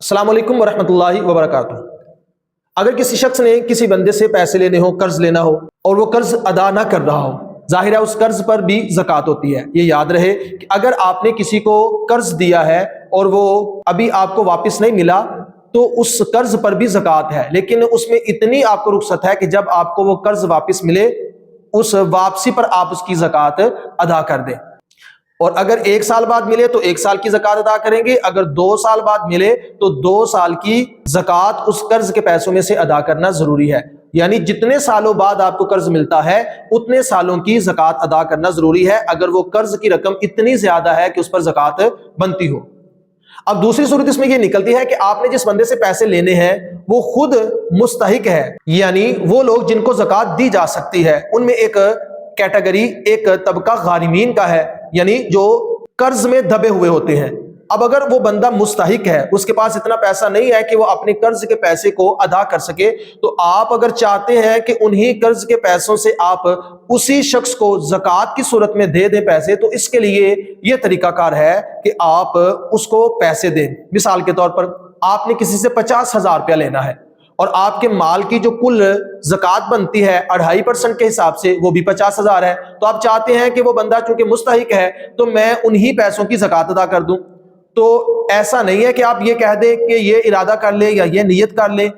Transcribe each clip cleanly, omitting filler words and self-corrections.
अस्सलाम वालेकुम वरहमतुल्लाहि वबरकातुहू। अगर किसी शख्स ने किसी बंदे से पैसे लेने हो, कर्ज लेना हो और वो कर्ज अदा ना कर रहा हो, जाहिर है उस कर्ज पर भी ज़कात होती है। ये याद रहे कि अगर आपने किसी को कर्ज दिया है और वो अभी आपको वापस नहीं मिला तो उस कर्ज पर भी ज़कात है, लेकिन उसमें इतनी आपको रुख्सत है कि जब आपको वो कर्ज वापस मिले उस वापसी पर आप उसकी ज़कात अदा कर दें। और अगर 1 साल बाद मिले तो 1 साल की ज़कात अदा करेंगे, अगर 2 साल बाद मिले तो 2 साल की ज़कात उस कर्ज के पैसों में से अदा करना जरूरी है। यानी जितने सालों बाद आपको कर्ज मिलता है उतने सालों की ज़कात अदा करना जरूरी है, अगर वो कर्ज की रकम इतनी ज्यादा है कि उस पर ज़कात बनती हो। अब दूसरी सूरत इसमें ये निकलती है कि आपने जिस बंदे से पैसे लेने हैं वो खुद मुस्तहिक है, यानी वो लोग जिनको ज़कात दी जा सकती है उनमें एक कैटेगरी, एक तबका गारिमीन का है, यानी जो कर्ज में दबे हुए होते हैं। अब अगर वो बंदा मुस्तहिक है, उसके पास इतना पैसा नहीं है कि वो अपने कर्ज के पैसे को अदा कर सके, तो आप अगर चाहते हैं कि उन्हीं कर्ज के पैसों से आप उसी शख्स को ज़कात की सूरत में दे दें पैसे, तो इसके लिए ये तरीकाकार है कि आप उसको पैसे दें। मिसाल के तौर पर आपने किसी से 50,000 रुपया लेना है और आपके माल की जो कुल ज़कात बनती है 2.5% के हिसाब से वो भी 50,000 है, तो आप चाहते हैं कि वो बंदा चूंकि मुस्तहिक है तो मैं उन्हीं पैसों की ज़कात अदा कर दूं। तो ऐसा नहीं है कि आप ये कह दें कि ये इरादा कर ले या ये नियत कर ले,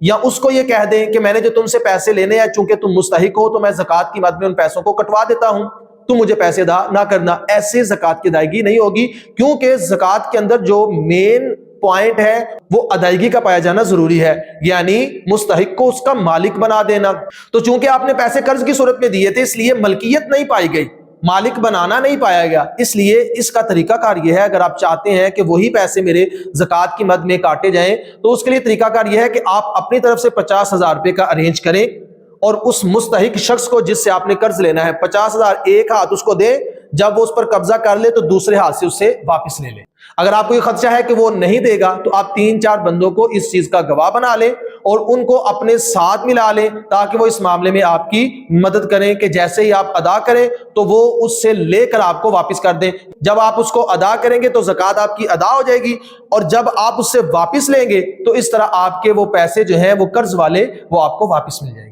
या उसको ये कह दें कि मैंने जो तुमसे पैसे लेने हैं चूंकि तुम मुस्तहिक हो तो मैं ज़कात की मद में उन पैसों को कटवा देता हूं, तुम मुझे पैसे अदा ना करना। ऐसे ज़कात की अदायगी नहीं होगी, क्योंकि ज़कात के अंदर जो मेन पॉइंट है वो अदायगी का पाया जाना जरूरी है, यानी मुस्तहिक को उसका मालिक बना देना। तो चूंकि आपने पैसे कर्ज की सूरत में दिए थे इसलिए मलकियत नहीं पाई गई, मालिक बनाना नहीं पाया गया, इसलिए इसका तरीकाकार यह है, अगर आप चाहते हैं कि वही पैसे मेरे ज़कात की मद में काटे जाएं तो उसके लिए तरीकाकार यह है कि आप अपनी तरफ से 50,000 रुपए का अरेंज करें और उस मुस्तहिक शख्स को जिससे आपने कर्ज लेना है 50,000 एक हाथ उसको दे, जब वो उस पर कब्जा कर ले तो दूसरे हाथ से उससे वापस ले ले। अगर आपको ये खदशा है कि वो नहीं देगा तो आप 3-4 बंदों को इस चीज का गवाह बना लें और उनको अपने साथ मिला लें ताकि वो इस मामले में आपकी मदद करें कि जैसे ही आप अदा करें तो वो उससे लेकर आपको वापस कर दें। जब आप उसको अदा करेंगे तो ज़कात आपकी अदा हो जाएगी और जब आप उससे वापस लेंगे तो इस तरह आपके वो पैसे जो हैं वो कर्ज वाले वो आपको वापस मिल जाएंगे।